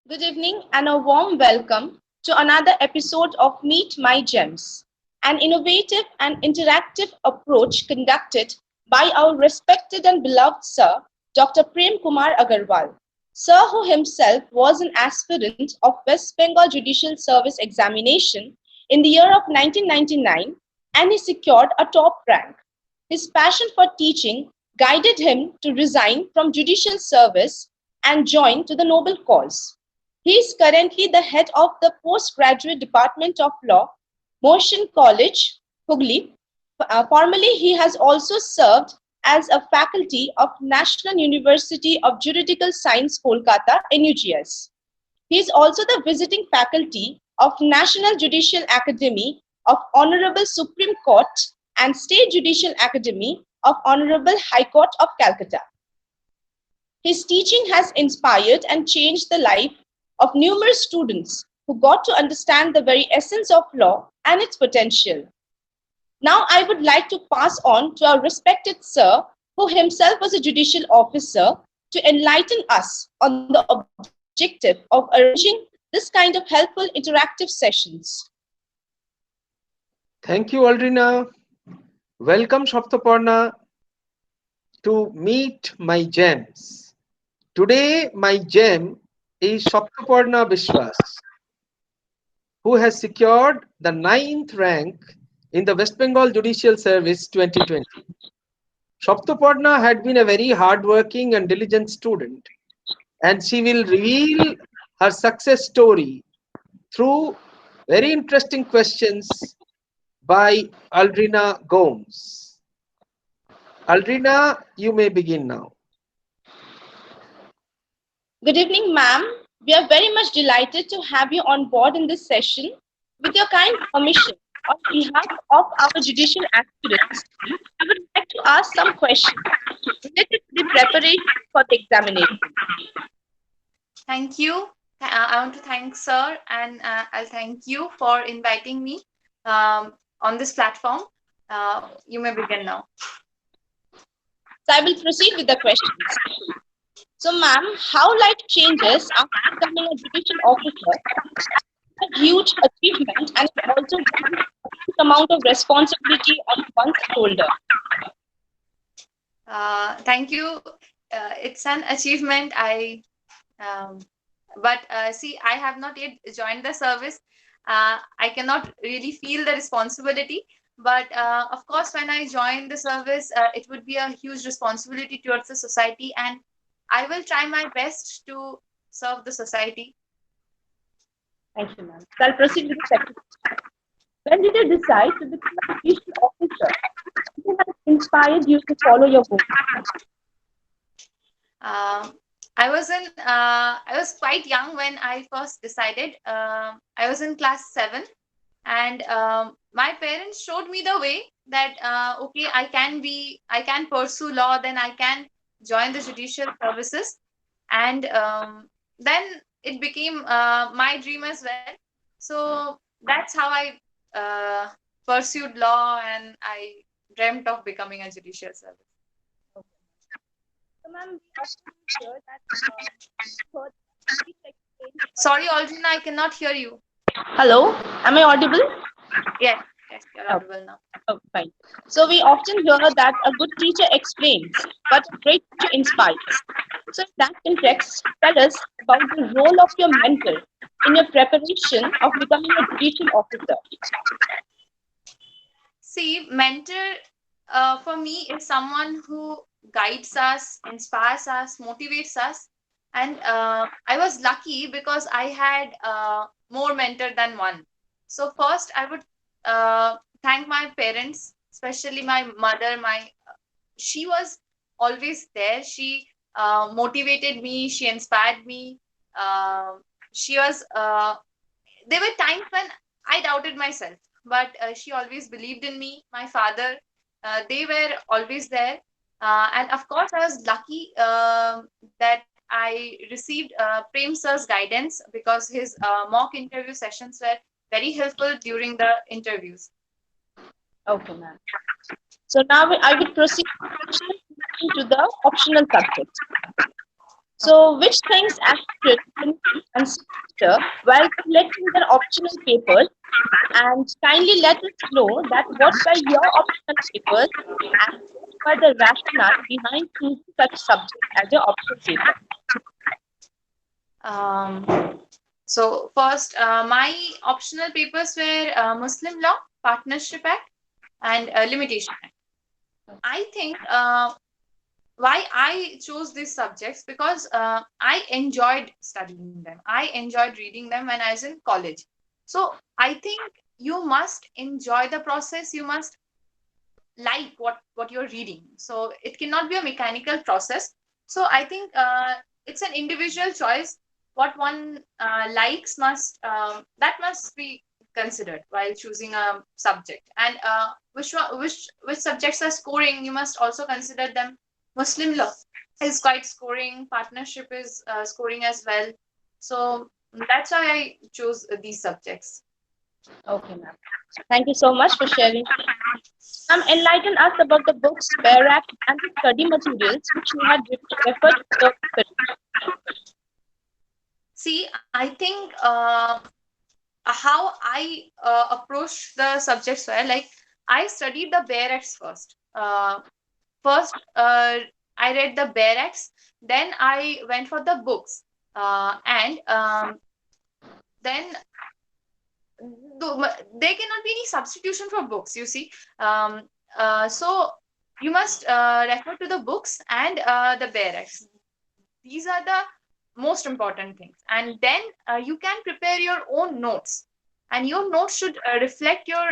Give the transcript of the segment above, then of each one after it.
Good evening and a warm welcome to another episode of Meet My Gems, an innovative and interactive approach conducted by our respected and beloved Sir Dr. Prem Kumar Agarwal. Sir, who himself was an aspirant of West Bengal Judicial Service examination in the year of 1999, and he secured a top rank. His passion for teaching guided him to resign from judicial service and join to the noble cause. He is currently the head of the postgraduate department of law, Motion College, Hooghly. Formerly, he has also served as a faculty of National University of Juridical Science, Kolkata, NUGS. He is also the visiting faculty of National Judicial Academy of Honorable Supreme Court and State Judicial Academy of Honorable High Court of Calcutta. His teaching has inspired and changed the life of numerous students who got to understand the very essence of law and its potential. Now, I would like to pass on to our respected sir, who himself was a judicial officer, to enlighten us on the objective of arranging this kind of helpful interactive sessions. Thank you, Aldrina. Welcome, Shaptaparna, to Meet My Gems. Today, my gem is Shaptaparna Biswas, who has secured the ninth rank in the West Bengal Judicial Service 2020. Shaptaparna had been a very hardworking and diligent student, and she will reveal her success story through very interesting questions by Aldrina Gomes. Aldrina, you may begin now. Good evening, ma'am. We are very much delighted to have you on board in this session. With your kind permission, on behalf of our judicial aspirants, I would like to ask some questions related to the preparation for the examination. Thank you. I want to thank Sir and I'll thank you for inviting me on this platform. You may begin now. So I will proceed with the questions. So, ma'am, how life changes after becoming a judicial officer is a huge achievement and it also brings a huge amount of responsibility on one's shoulder. Thank you. It's an achievement. Um, but see, I have not yet joined the service. I cannot really feel the responsibility. But of course, when I join the service, it would be a huge responsibility towards the society, and I will try my best to serve the society. Thank you, ma'am. So I'll proceed with the second question. When did you decide to become a judicial officer? What has inspired you to follow your goal? Um, I was quite young when I first decided. I was in class 7, and my parents showed me the way that okay, I can pursue law, then I can join the judicial services, and then it became my dream as well. So that's how I uh, pursued law, and I dreamt of becoming a judicial service. So, ma'am, we often hear that heard please explain what Sorry, Aldrin, I cannot hear you. Hello, am I audible? Yes, yes, you're Oh, audible now. oh, fine. So we often hear that a good teacher explains, but a great teacher inspires. So in that context, tell us about the role of your mentor in your preparation of becoming a judicial officer. See, mentor for me is someone who guides us, inspires us, motivates us. And I was lucky because I had more mentor than one. So first, I would thank my parents, especially my mother. She was always there. She motivated me. She inspired me. Uh, she was. There were times when I doubted myself, but she always believed in me. My father, they were always there. And of course, I was lucky that I received Prem Sir's guidance because his mock interview sessions were very helpful during the interviews. Okay, ma'am. So now I will proceed to the optional subject. So, which thanks Astrid and sister while selecting their optional papers, and kindly let us know that what were your optional papers and what were the rationale behind choosing such subject as your optional paper. Um, so first, my optional papers were Muslim law, Partnership Act, and Limitation Act. I think why I chose these subjects because I enjoyed studying them. I enjoyed reading them when I was in college. So I think you must enjoy the process. You must like what you're reading. So it cannot be a mechanical process. So I think it's an individual choice. What one likes must that must be considered while choosing a subject. And which subjects are scoring, you must also consider them. Muslim law is quite scoring, partnership is scoring as well. So that's why I chose these subjects. Okay, ma'am. Thank you so much for sharing. Enlighten us about the books, bare app, and the study materials which you had referred to the See, I think how I approach the subjects were like I studied the bare acts first. First, I read the bare acts, then I went for the books, and then there cannot be any substitution for books. You see, um, so you must refer to the books and the bare acts. These are the most important things, and then you can prepare your own notes, and your notes should reflect your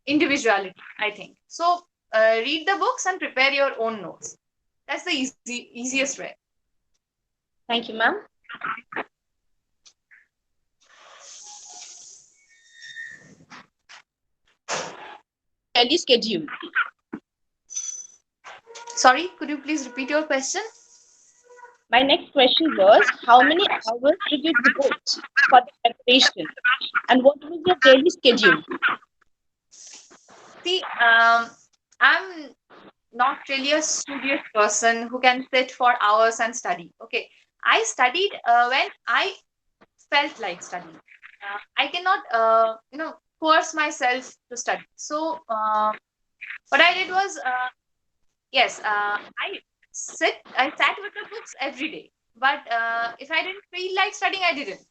individuality, I think. So read the books and prepare your own notes. That's the easiest way. Thank you, ma'am. Daily schedule. Sorry, could you please repeat your question? My next question was, how many hours did you devote for the preparation, and what was your daily schedule? See, I'm not really a studious person who can sit for hours and study. Okay, I studied when I felt like studying. I cannot, force myself to study. So what I did was, yes, I sat with the books every day. But if I didn't feel like studying, I didn't.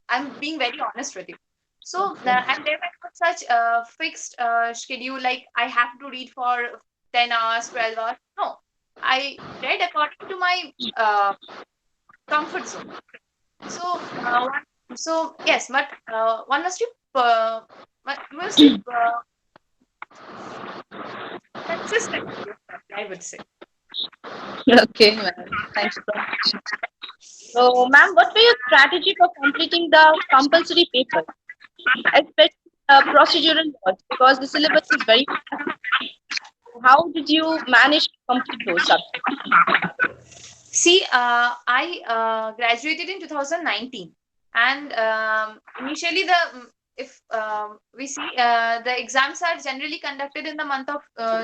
I'm being very honest with you. So and there was not such a fixed schedule like I have to read for 10 hours, 12 hours. No, I read according to my comfort zone. So yes, but one must be you must be consistent with yourself, I would say. Okay, ma'am. Thanks so much. So, ma'am, what were your strategy for completing the compulsory papers, especially procedural laws, because the syllabus is very fast. How did you manage to complete those subjects? See, I graduated in 2019, and initially if we see the exams are generally conducted in the month of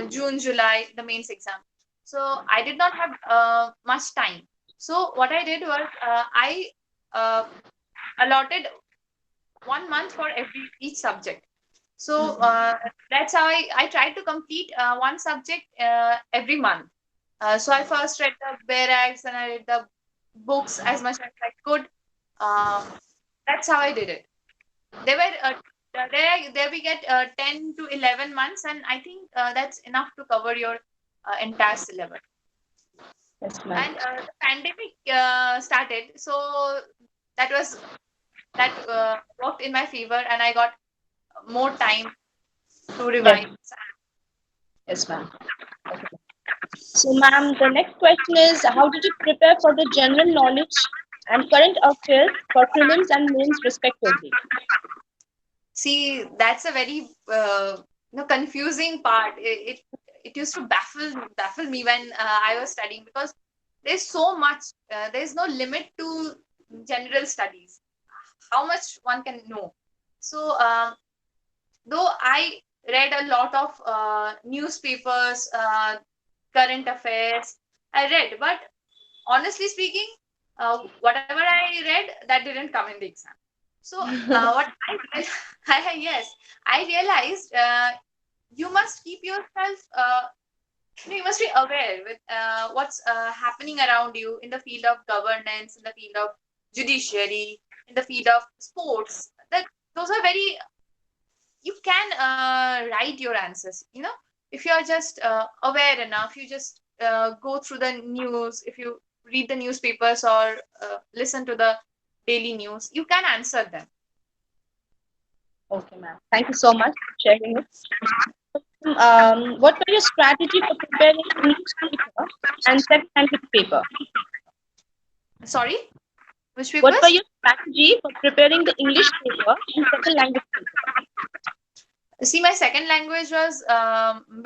June, July, the mains exam. So I did not have much time. So what I did was I uh, allotted 1 month for every each subject. So that's how I tried to complete one subject every month. So I first read the bare acts and I read the books as much as I could. Uh, that's how I did it. There were there we get 10 to 11 months, and I think that's enough to cover your entire syllabus. Yes, ma'am. And the pandemic started, so that was that worked in my favor, and I got more time to Yes, revise. yes, ma'am. Okay. So, ma'am, the next question is, how did you prepare for the general knowledge and current affairs for prelims and mains respectively? See, that's a very confusing part. It used to baffle me when I was studying, because there's so much. There's no limit to general studies. How much one can know. So though I read a lot of newspapers, current affairs, I read, but honestly speaking, whatever I read, that didn't come in the exam. So what yes, I realized you must keep yourself. You must be aware with what's happening around you in the field of governance, in the field of judiciary, in the field of sports. That those are very, you can write your answers, if you are just aware enough. You just go through the news. If you read the newspapers or listen to the daily news, you can answer them. Okay, ma'am. Thank you so much for sharing it. What were your strategy for preparing English paper and second language paper? Sorry, which What were papers? your strategy for preparing the English paper and second language paper? See, my second language was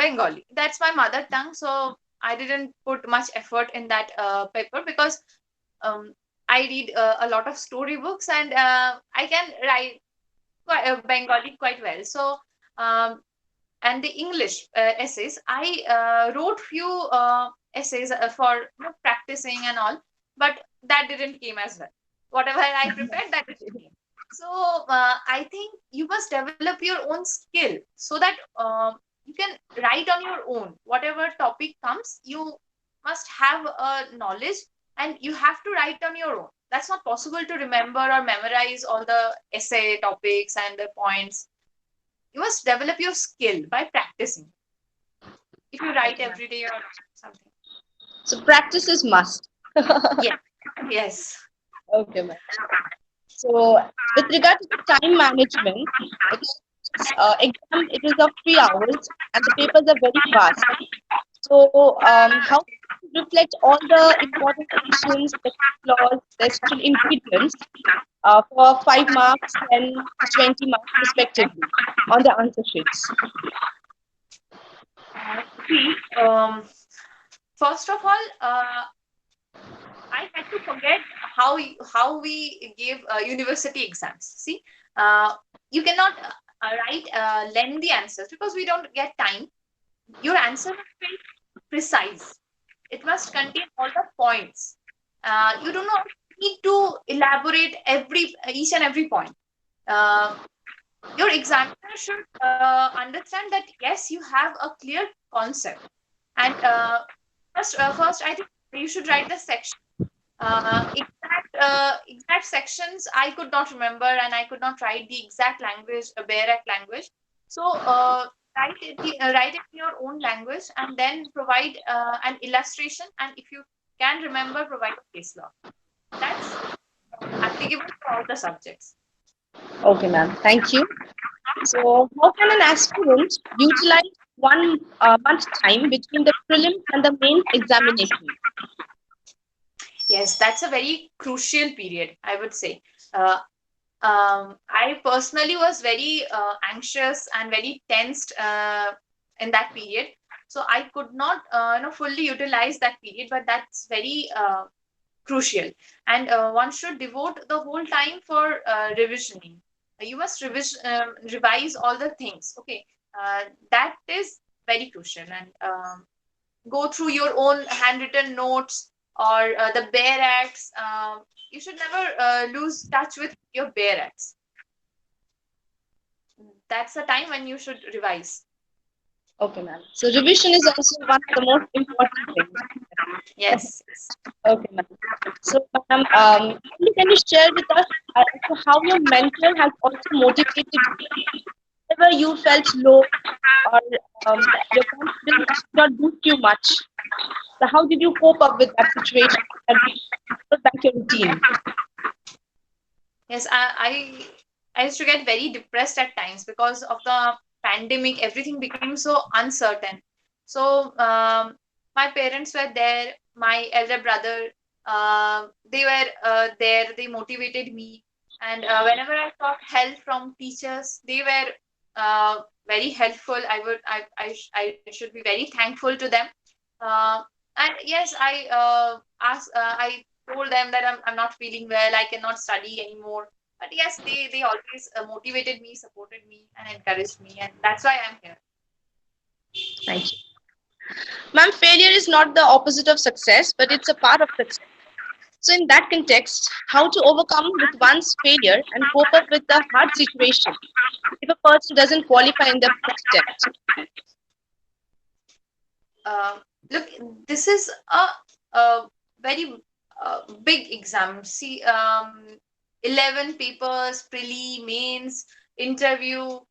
Bengali. That's my mother tongue, so I didn't put much effort in that paper because um, I read a lot of storybooks, and I can write Bengali quite well. So, um, and the English essays, I wrote few essays for practicing and all, but that didn't came as well. Whatever I prepared, that didn't came. So I think you must develop your own skill so that you can write on your own. Whatever topic comes, you must have a knowledge, and you have to write on your own. That's not possible to remember or memorize all the essay topics and the points. You must develop your skill by practicing. If you write Okay, ma'am. every day or something. So practice is must. Yeah. Yes. Okay, ma'am. So with regard to the time management, because exam it is of 3 hours and the papers are very fast. So how do you reflect all the important questions, the clause, the essential ingredients for 5 marks and 20 marks respectively on the answer sheets? See, first of all, I had to forget how we give university exams. See, uh, you cannot write lengthy answers because we don't get time. Your answer must be precise. It must contain all the points. You do not need to elaborate each and every point. Uh, your examiner should understand that yes, you have a clear concept. And first, I think you should write the section. Exact sections I could not remember, and I could not write the exact language, a Barak language. So write it in your own language, and then provide an illustration. And if you can remember, provide a case law. That's applicable to all the subjects. Okay, ma'am. Thank you. So how can an aspirant utilize 1 month time between the prelims and the mains examination? Yes, that's a very crucial period, I would say. Uh, I personally was very anxious and very tensed in that period. So I could not, fully utilize that period, but that's very crucial. And one should devote the whole time for revisioning. You must revise all the things. Okay, that is very crucial. And go through your own handwritten notes or the bare acts. You should never lose touch with your bare acts. That's the time when you should revise. Okay, ma'am. So revision is also one of the most important things. Yes. Okay, ma'am. So, ma'am, can you share with us as to how your mentor has also motivated you? Whenever you felt low or your confidence did not boost you much, so how did you cope up with that situation and put back your routine? Yes, I used to get very depressed at times because of the pandemic. Everything became so uncertain. So my parents were there. My elder brother, they were there. They motivated me, and whenever I sought help from teachers, they were very helpful. I should be very thankful to them. Uh, and yes, I told them that I'm not feeling well. I cannot study anymore. But yes, they always motivated me, supported me, and encouraged me, and that's why I'm here. Thank you. Ma'am, failure is not the opposite of success, but it's a part of success. So, in that context, how to overcome with one's failure and cope up with the hard situation if a person doesn't qualify in the first attempt? Uh, Look, this is a very big exam. See, 11 papers, prelim, mains, interview,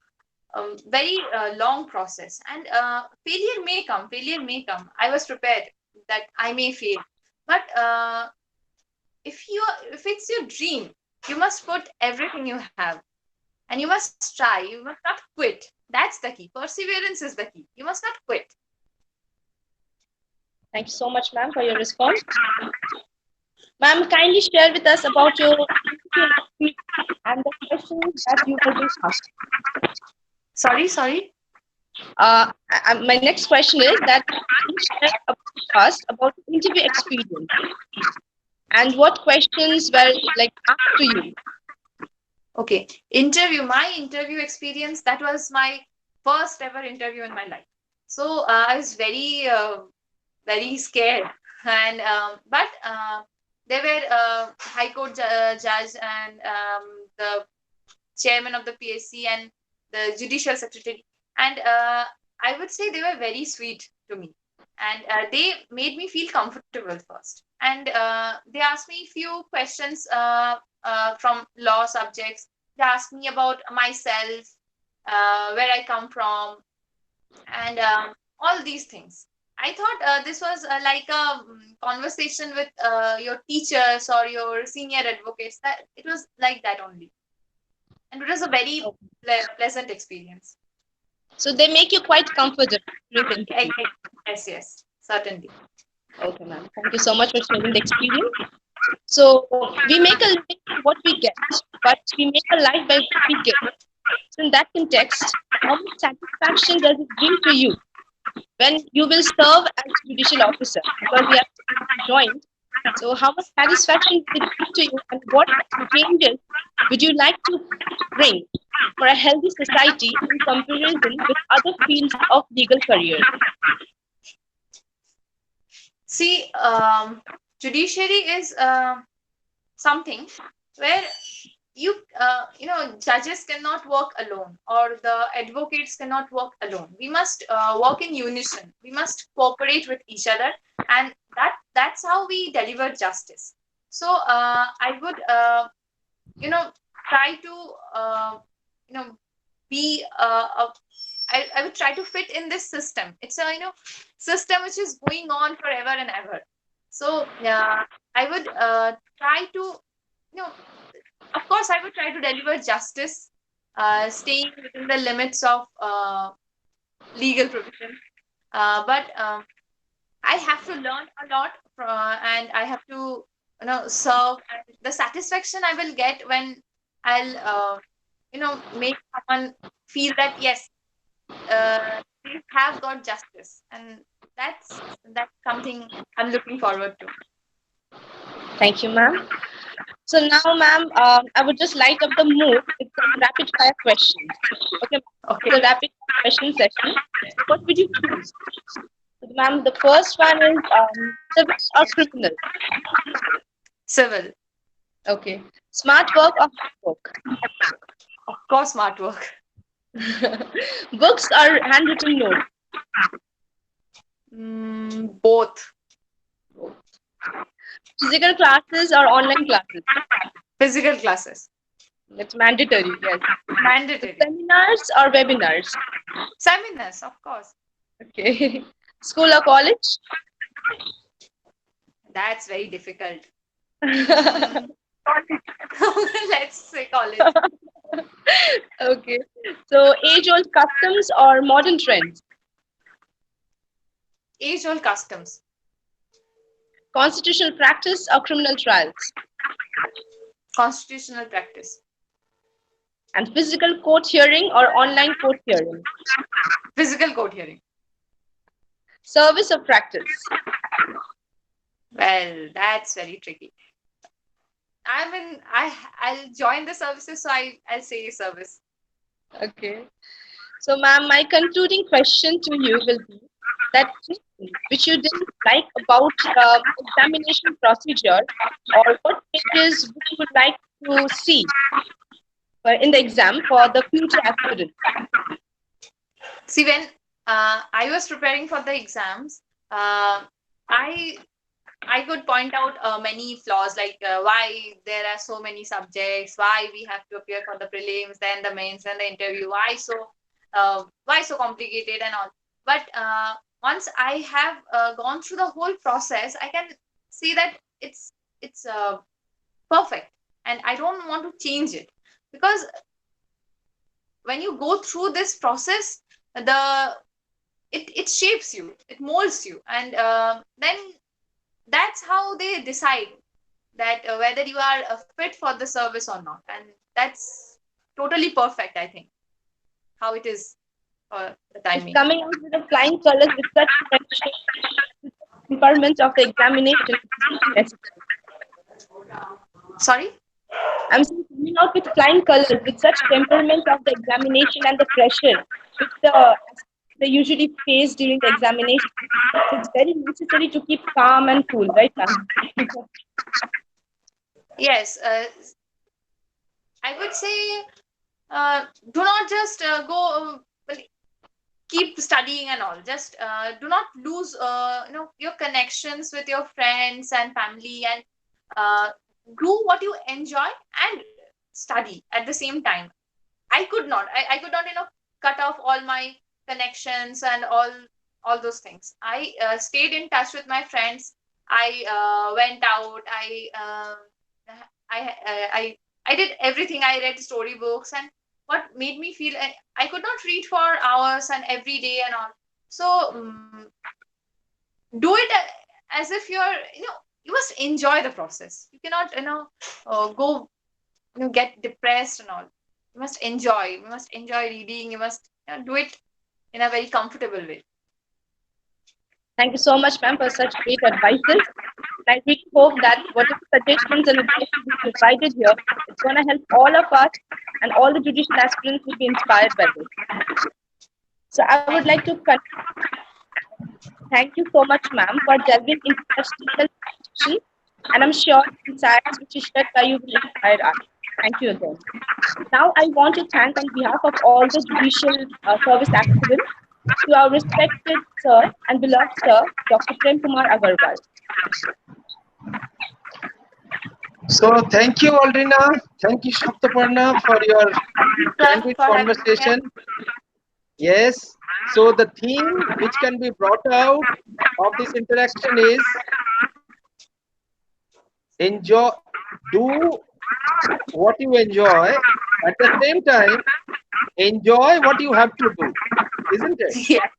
very long process. And failure may come, failure may come. I was prepared that I may fail. But if it's your dream, you must put everything you have. And you must try. You must not quit. That's the key. Perseverance is the key. You must not quit. Thank you so much, ma'am, for your response. Ma'am, kindly share with us about your experience and the questions that you were being asked. Sorry. My next question is that you share about interview experience and what questions were like asked to you. Okay. My interview experience, that was my first ever interview in my life. So I was very scared. And but there were High Court judge and the chairman of the PSC and the judicial secretary. And I would say they were very sweet to me. And they made me feel comfortable first. And they asked me few questions from law subjects. They asked me about myself, where I come from, and all these things. I thought this was like a conversation with your teachers or your senior advocates. That it was like that only, and it was a very pleasant experience. So they make you quite comfortable. Yes, certainly. Okay, ma'am. Thank you so much for sharing the experience. So we make a living by what we get, but we make a life by what we give. So in that context, how much satisfaction does it bring to you when you will serve as judicial officer? Because we have joined. So how much satisfaction does it bring to you, and what changes would you like to bring for a healthy society in comparison with other fields of legal careers? See, judiciary is something where judges cannot work alone, or the advocates cannot work alone. We must work in unison. We must cooperate with each other, and that's how we deliver justice. So I would try to be I would try to fit in this system. It's a system which is going on forever and ever. So I would try to of course I would try to deliver justice, staying within the limits of legal provision, but I have to learn a lot, and I have to serve. And the satisfaction I will get when I'll make someone feel that yes, they have got justice, and that's something I'm looking forward to. Thank you, ma'am. So now, ma'am, I would just light up the mood with some rapid fire questions. Okay, Okay. the rapid fire question session. What would you choose? So, ma'am, the first one is civil or criminal? Civil. Okay. Smart work or hard work? Of course, smart work. Books or handwritten notes? Both. Physical classes or online classes? Physical classes. It's mandatory, yes. Mandatory. Seminars or webinars? Seminars, of course. Okay. School or college? That's very difficult. Let's say college. Okay. So age-old customs or modern trends? Age-old customs. Constitutional practice or criminal trials? Constitutional practice. And physical court hearing or online court hearing? Physical court hearing. Service or practice? Well, that's very tricky. I'll join the services, so I'll say service. Okay. So, ma'am, my concluding question to you will be that which you didn't like about examination procedure, or what changes would you would like to see in the exam for the future aspirants? See, when I was preparing for the exams, I I could point out many flaws, like why there are so many subjects, why we have to appear for the prelims, then the mains, then the interview, why so complicated and all. But once I have gone through the whole process, I can see that it's perfect, and I don't want to change it, because when you go through this process, the it shapes you, it molds you, and then that's how they decide that whether you are fit for the service or not, and that's totally perfect, I think, how it is for the It's timing. coming out with the flying colors with such precision, requirements of the examination is really necessary. Sorry. I'm saying coming out with flying colors with such temperament of the examination and the pressure which they usually face during the examination. It's very necessary to keep calm and cool, right, ma'am? Yes, I would say do not just go well, keep studying and all, just do not lose your connections with your friends and family, and uh, do what you enjoy and study at the same time. I could not cut off all my connections and all those things. I stayed in touch with my friends. I went out. I did everything. I read storybooks, and what made me feel I could not read for hours and every day and all. So do it as if you must enjoy the process. You cannot go get depressed and all. You must enjoy. You must enjoy reading. You must do it in a very comfortable way. Thank you so much, ma'am, for such great advices. I really hope that whatever suggestions and advice we provided here, it's going to help all of us, and all the judicial aspirants will be inspired by this. So I would like Thank to you. thank you so much, ma'am, for delving into such detailed questions. And I'm sure the insights which is shared by you will inspire us. Thank you again. Now, I want to thank on behalf of all the judicial service aspirants to our respected sir and beloved sir, Dr. Prem Kumar Agarwal. So thank you, Aldrina. Thank you, Shaptaparna, for your Thank you, sir, candid for having me here. conversation. Yes. So the theme which can be brought out of this interaction is enjoy, do what you enjoy. At the same time, enjoy what you have to do, isn't it? Yes, yes,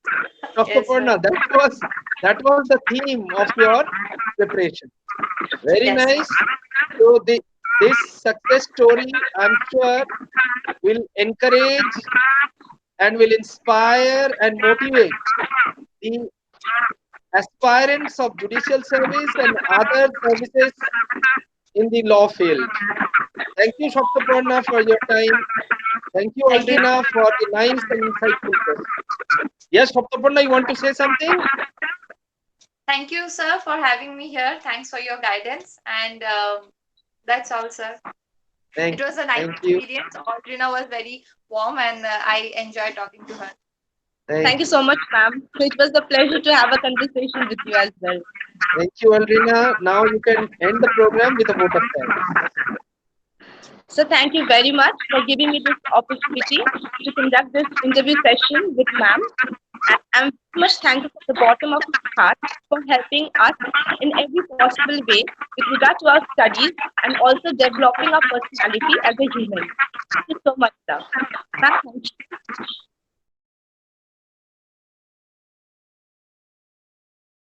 sir. Shaptaparna, that was the theme of your preparation. Very Yes, sir. nice. So this success story, I'm sure, will encourage and will inspire and motivate the aspirants of judicial service and other services in the law field. Thank you, Shaptaparna, for your time. Thank you, Thank you. Aldrina, for the nice and insightful questions. Yes, Shaptaparna, you want to say something? Thank you, sir, for having me here. Thanks for your guidance. And that's all, sir. It Thank, was a nice thank you. experience. Audrina was very warm, and I enjoyed talking to her. Thank you so much, ma'am. It was a pleasure to have a conversation with you as well. Thank you, Aldrina. Now you can end the program with a vote of thanks. So thank you very much for giving me this opportunity to conduct this interview session with ma'am. And I'm very much thankful from the bottom of my heart for helping us in every possible way with regard to our studies and also developing our personality as a human. Thank you so much, sir. Ma'am, thank you.